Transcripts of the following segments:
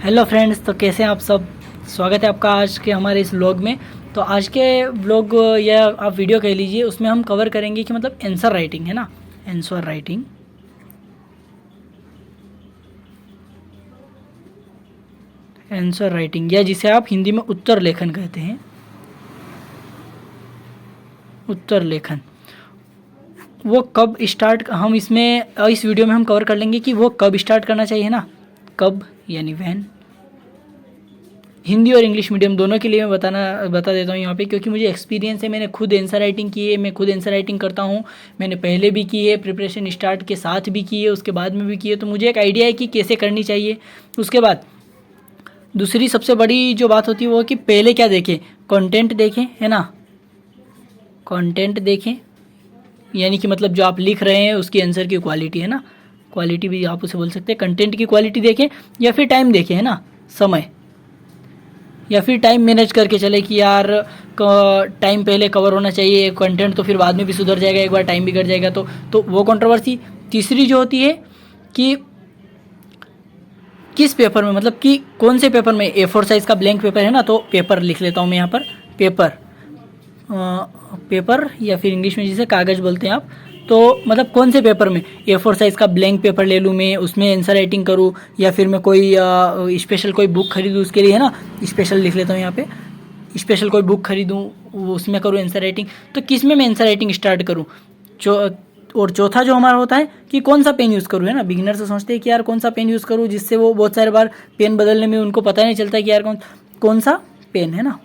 Hello friends, तो कैसे हैं आप सब। स्वागत है आपका आज के हमारे इस व्लॉग में। तो आज के व्लॉग या आप वीडियो कह लीजिए, उसमें हम कवर करेंगे कि मतलब आंसर राइटिंग है ना, आंसर राइटिंग। आंसर राइटिंग या जिसे आप हिंदी में उत्तर लेखन कहते हैं, उत्तर लेखन। वो कब स्टार्ट, हम इसमें इस वीडियो में हम कवर कर लेंगे कि वो कब स्टार्ट करना चाहिए ना, कब यानी व्हेन। हिंदी और इंग्लिश मीडियम दोनों के लिए मैं बता देता हूँ यहाँ पे, क्योंकि मुझे एक्सपीरियंस है। मैंने खुद आंसर राइटिंग की है, मैं खुद आंसर राइटिंग करता हूँ। मैंने पहले भी की है, प्रिपरेशन स्टार्ट के साथ भी की है, उसके बाद में भी की है, तो मुझे एक आइडिया है कि कैसे करनी चाहिए। उसके बाद दूसरी सबसे बड़ी जो बात होती है वो है कि पहले क्या देखें, कंटेंट देखें, है ना। कंटेंट देखें यानी कि मतलब जो आप लिख रहे हैं उसकी आंसर की क्वालिटी, है ना, क्वालिटी भी आप उसे बोल सकते हैं। कंटेंट की क्वालिटी देखें या फिर टाइम देखें, है ना, समय, या फिर टाइम मैनेज करके चले कि यार टाइम पहले कवर होना चाहिए, कंटेंट तो फिर बाद में भी सुधर जाएगा, एक बार टाइम बिगड़ जाएगा तो वो कंट्रोवर्सी। तीसरी जो होती है कि किस पेपर में, मतलब कि कौन से पेपर में। A4 साइज़ का ब्लैंक पेपर है ना, तो पेपर लिख लेता हूँ मैं यहाँ पर, पेपर पेपर या फिर इंग्लिश में जिसे कागज़ बोलते हैं आप। तो मतलब कौन से पेपर में, A4 साइज़ का ब्लैंक पेपर ले लूँ मैं, उसमें आंसर राइटिंग करूँ, या फिर मैं कोई स्पेशल कोई बुक खरीदूँ उसके लिए, है ना, स्पेशल लिख लेता हूँ यहाँ पे, स्पेशल कोई बुक खरीदूँ उसमें करूँ आंसर राइटिंग। तो किस में मैं आंसर राइटिंग स्टार्ट करूँ। और चौथा जो हमारा होता है कि कौन सा पेन यूज़ करूँ, है ना। बिगिनर से सोचते हैं कि यार कौन सा पेन यूज़ करूँ, जिससे वो बहुत सारे बार पेन बदलने में उनको पता नहीं चलता कि यार कौन सा पेन, है ना,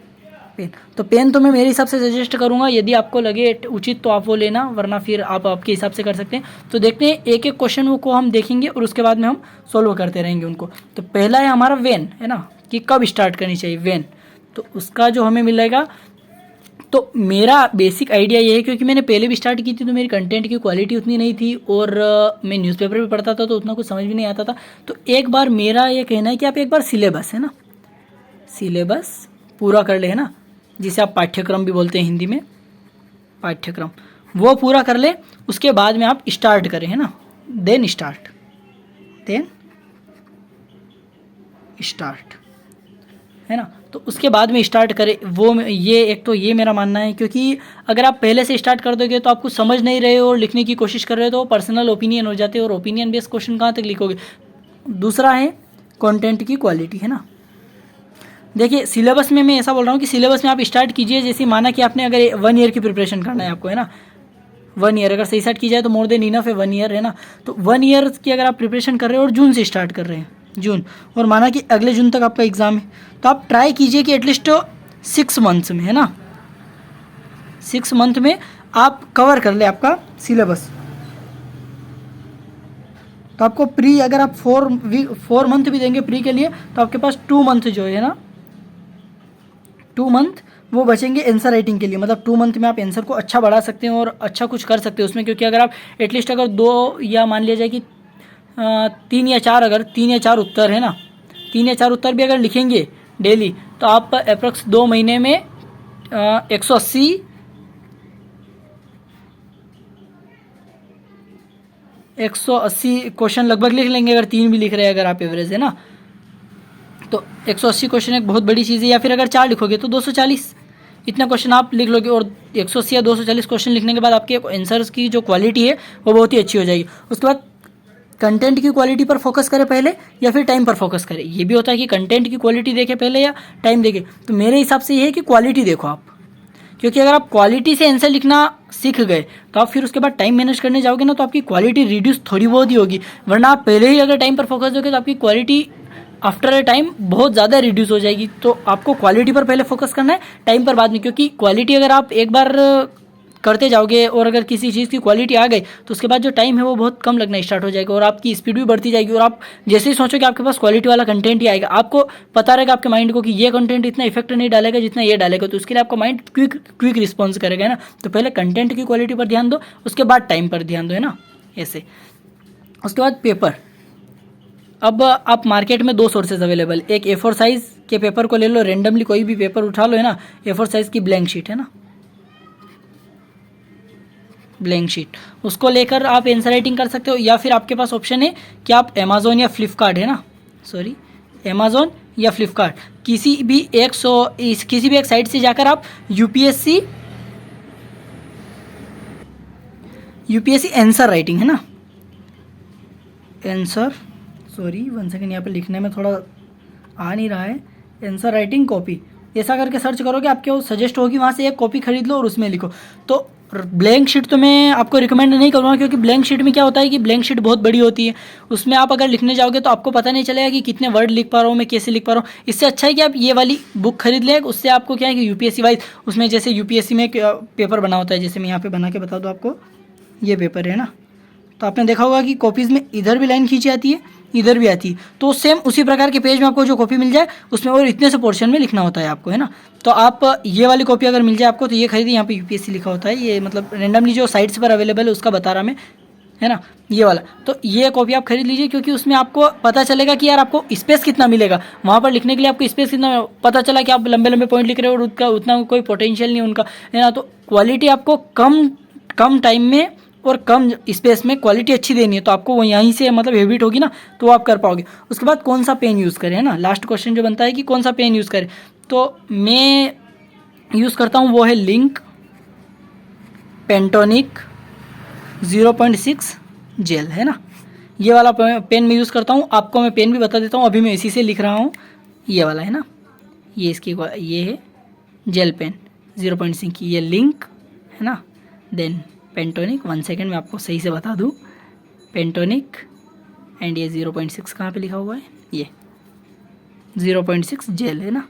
पेन। तो पेन तो मैं मेरे हिसाब से सजेस्ट करूंगा, यदि आपको लगे उचित तो आप वो लेना, वरना फिर आप आपके हिसाब से कर सकते हैं। तो देखते हैं, एक एक क्वेश्चन को हम देखेंगे और उसके बाद में हम सॉल्व करते रहेंगे उनको। तो पहला है हमारा व्हेन, है ना, कि कब स्टार्ट करनी चाहिए, व्हेन। तो उसका जो हमें मिलेगा, तो मेरा बेसिक आइडिया ये है, क्योंकि मैंने पहले भी स्टार्ट की थी तो मेरी कंटेंट की क्वालिटी उतनी नहीं थी, और मैं न्यूज़पेपर भी पढ़ता था तो उतना कुछ समझ भी नहीं आता था। तो एक बार मेरा ये कहना है कि आप एक बार सिलेबस, है ना, सिलेबस पूरा कर ले, है ना, जिसे आप पाठ्यक्रम भी बोलते हैं हिंदी में, पाठ्यक्रम, वो पूरा कर ले। उसके बाद में आप स्टार्ट करें, है ना, देन स्टार्ट, देन स्टार्ट, है ना। तो उसके बाद में स्टार्ट करें, वो ये एक तो ये मेरा मानना है, क्योंकि अगर आप पहले से स्टार्ट कर दोगे तो आप कुछ समझ नहीं रहे हो और लिखने की कोशिश कर रहे हो तो पर्सनल ओपिनियन हो जाते हैं, और ओपिनियन बेस्ड क्वेश्चन कहाँ तक लिखोगे। दूसरा है कंटेंट की क्वालिटी, है ना। देखिए सिलेबस में मैं ऐसा बोल रहा हूँ कि सिलेबस में आप स्टार्ट कीजिए, जैसे माना कि आपने अगर 1 ईयर की प्रिपरेशन करना है आपको, है ना, 1 ईयर अगर सही स्टार्ट की जाए तो मोर देन इनफ है 1 ईयर, है ना। तो 1 ईयर की अगर आप प्रिपरेशन कर रहे हो और जून से स्टार्ट कर रहे हैं, जून, और माना कि अगले जून तक आपका एग्ज़ाम है, तो आप ट्राई कीजिए कि एटलीस्ट 6 मंथ्स में, है ना, 6 मंथ में आप कवर कर ले आपका सिलेबस। तो आपको प्री अगर आप 4 मंथ भी देंगे प्री के लिए, तो आपके पास 2 मंथ जो है ना, 2 मंथ वो बचेंगे आंसर राइटिंग के लिए। मतलब 2 मंथ में आप आंसर को अच्छा बढ़ा सकते हैं और अच्छा कुछ कर सकते हैं उसमें, क्योंकि अगर आप एटलीस्ट अगर 2, या मान लिया जाए कि 3 या 4, अगर 3 या 4 उत्तर है ना, 3 या 4 उत्तर भी अगर लिखेंगे डेली, तो आप अप्रॉक्स 2 महीने में 180 क्वेश्चन लगभग लिख लेंगे, अगर 3 भी लिख रहे हैं अगर आप एवरेज, है ना। तो 180 क्वेश्चन एक बहुत बड़ी चीज़ है, या फिर अगर 4 लिखोगे तो 240, इतना क्वेश्चन आप लिख लोगे, और 180 या 240 क्वेश्चन लिखने के बाद आपके आंसर्स की जो क्वालिटी है वो बहुत ही अच्छी हो जाएगी। उसके बाद कंटेंट की क्वालिटी पर फोकस करें पहले, या फिर टाइम पर फोकस करें। ये भी होता है कि कंटेंट की क्वालिटी देखें पहले या टाइम देखें। तो मेरे हिसाब से ये है कि क्वालिटी देखो आप, क्योंकि अगर आप क्वालिटी से आंसर लिखना सीख गए तो आप फिर उसके बाद टाइम मैनेज करने जाओगे ना, तो आपकी क्वालिटी रिड्यूस थोड़ी बहुत ही होगी। वरना आप पहले ही अगर टाइम पर फोकस दोगे तो आपकी क्वालिटी आफ्टर अ टाइम बहुत ज़्यादा रिड्यूस हो जाएगी। तो आपको क्वालिटी पर पहले फोकस करना है, टाइम पर बाद में, क्योंकि क्वालिटी अगर आप एक बार करते जाओगे और अगर किसी चीज़ की क्वालिटी आ गई तो उसके बाद जो टाइम है वो बहुत कम लगना स्टार्ट हो जाएगा, और आपकी स्पीड भी बढ़ती जाएगी। और आप जैसे ही सोचोगे आपके पास क्वालिटी वाला कंटेंट ही आएगा, आपको पता रहेगा आपके माइंड को कि ये कंटेंट इतना इफेक्ट नहीं डालेगा जितना ये डालेगा, तो उसके लिए आपका माइंड क्विक रिस्पॉन्स करेगा, है ना। तो पहले कंटेंट की क्वालिटी पर ध्यान दो, उसके बाद टाइम पर ध्यान दो, है ना, ऐसे। उसके बाद पेपर। अब आप मार्केट में 2 सोर्सेज अवेलेबल, एक A4 साइज़ के पेपर को ले लो, रेंडमली कोई भी पेपर उठा लो, है ना, A4 साइज़ की ब्लैंक शीट, है ना, ब्लैंक शीट, उसको लेकर आप आंसर राइटिंग कर सकते हो। या फिर आपके पास ऑप्शन है कि आप अमेज़ॉन या फ्लिपकार्ट, है ना, सॉरी, अमेज़ॉन या फ्लिपकार्ट, किसी भी एक साइट से जाकर आप यूपीएससी आंसर राइटिंग है ना, आंसर, सॉरी 1 सेकेंड, यहाँ पे लिखने में थोड़ा आ नहीं रहा है, आंसर राइटिंग कॉपी, ऐसा करके सर्च करोगे आपको सजेस्ट होगी, वहाँ से एक कॉपी खरीद लो और उसमें लिखो। तो ब्लैंक शीट तो मैं आपको रिकमेंड नहीं करूँगा, क्योंकि ब्लैंक शीट में क्या होता है कि ब्लैंक शीट बहुत बड़ी होती है, उसमें आप अगर लिखने जाओगे तो आपको पता नहीं चलेगा कि कितने वर्ड लिख पा रहा हूँ मैं, कैसे लिख पा रहा हूँ। इससे अच्छा है कि आप ये वाली बुक खरीद लें, उससे आपको क्या है कि यूपीएससी वाइज, उसमें जैसे यूपीएससी में पेपर बना होता है, जैसे मैं यहाँ पे बना के बता दूँ आपको, ये पेपर है ना, तो आपने देखा होगा कि कॉपीज़ में इधर भी लाइन खींची आती है, इधर भी आती है, तो सेम उसी प्रकार के पेज में आपको जो कॉपी मिल जाए उसमें और इतने से पोर्शन में लिखना होता है आपको, है ना। तो आप ये वाली कॉपी अगर मिल जाए आपको तो ये खरीदिए, यहाँ पे यूपीएससी लिखा होता है, ये मतलब रेंडमली जो साइट्स पर अवेलेबल है उसका बता रहा मैं, है ना, ये वाला। तो ये कॉपी आप खरीद लीजिए, क्योंकि उसमें आपको पता चलेगा कि यार आपको स्पेस कितना मिलेगा वहाँ पर लिखने के लिए, आपको स्पेस कितना पता चला कि आप लंबे लंबे पॉइंट लिख रहे हो और उसका उतना कोई पोटेंशियल नहीं उनका, है ना। तो क्वालिटी आपको कम टाइम में और कम स्पेस में क्वालिटी अच्छी देनी है, तो आपको वो यहीं से मतलब हैबिट होगी ना, तो आप कर पाओगे। उसके बाद कौन सा पेन यूज़ करें, है ना, लास्ट क्वेश्चन जो बनता है कि कौन सा पेन यूज़ करें, तो मैं यूज़ करता हूँ वो है लिंक पेंटोनिक 0.6 जेल, है ना, ये वाला पेन मैं यूज़ करता हूँ। आपको मैं पेन भी बता देता हूँ, अभी मैं इसी से लिख रहा हूँ, ये वाला है ना, ये इसकी ये है जेल पेन 0.6 की, ये लिंक है ना, देन पेंटोनिक, 1 सेकेंड मैं आपको सही से बता दूँ, पेंटोनिक एंड ये 0.6 कहाँ पे लिखा हुआ है, ये 0.6 जेल है ना।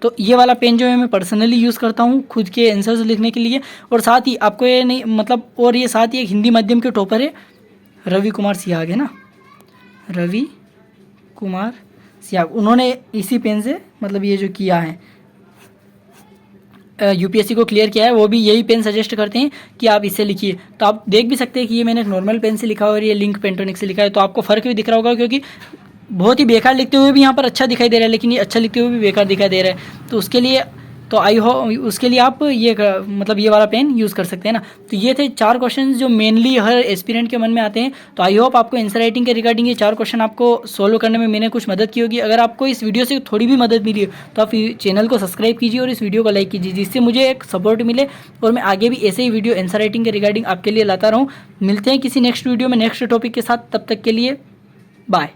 तो ये वाला पेन जो है मैं पर्सनली यूज़ करता हूँ खुद के आंसर्स लिखने के लिए, और साथ ही आपको ये नहीं मतलब, और ये साथ ही एक हिंदी माध्यम के टॉपर है रवि कुमार सियाग, है ना, रवि कुमार सियाग, उन्होंने इसी पेन से मतलब ये जो किया है यूपीएससी को क्लियर किया है, वो भी यही पेन सजेस्ट करते हैं कि आप इससे लिखिए। तो आप देख भी सकते हैं कि ये मैंने नॉर्मल पेन से लिखा है और ये लिंक पेंटोनिक से लिखा है, तो आपको फ़र्क भी दिख रहा होगा, क्योंकि बहुत ही बेकार लिखते हुए भी यहाँ पर अच्छा दिखाई दे रहा है, लेकिन ये अच्छा लिखते हुए भी बेकार दिखाई दे रहा है। तो उसके लिए तो उसके लिए आप ये मतलब ये वाला पेन यूज़ कर सकते हैं ना। तो ये थे 4 क्वेश्चन जो मेनली हर एस्पिरेंट के मन में आते हैं। तो आई होप आपको आंसर राइटिंग के रिगार्डिंग ये 4 क्वेश्चन आपको सोल्व करने में मैंने कुछ मदद की होगी। अगर आपको इस वीडियो से थोड़ी भी मदद मिली हो तो आप चैनल को सब्सक्राइब कीजिए और इस वीडियो को लाइक कीजिए, जिससे मुझे एक सपोर्ट मिले और मैं आगे भी ऐसे ही वीडियो आंसर राइटिंग के रिगार्डिंग आपके लिए लाता रहूँ। मिलते हैं किसी नेक्स्ट वीडियो में नेक्स्ट टॉपिक के साथ, तब तक के लिए बाय।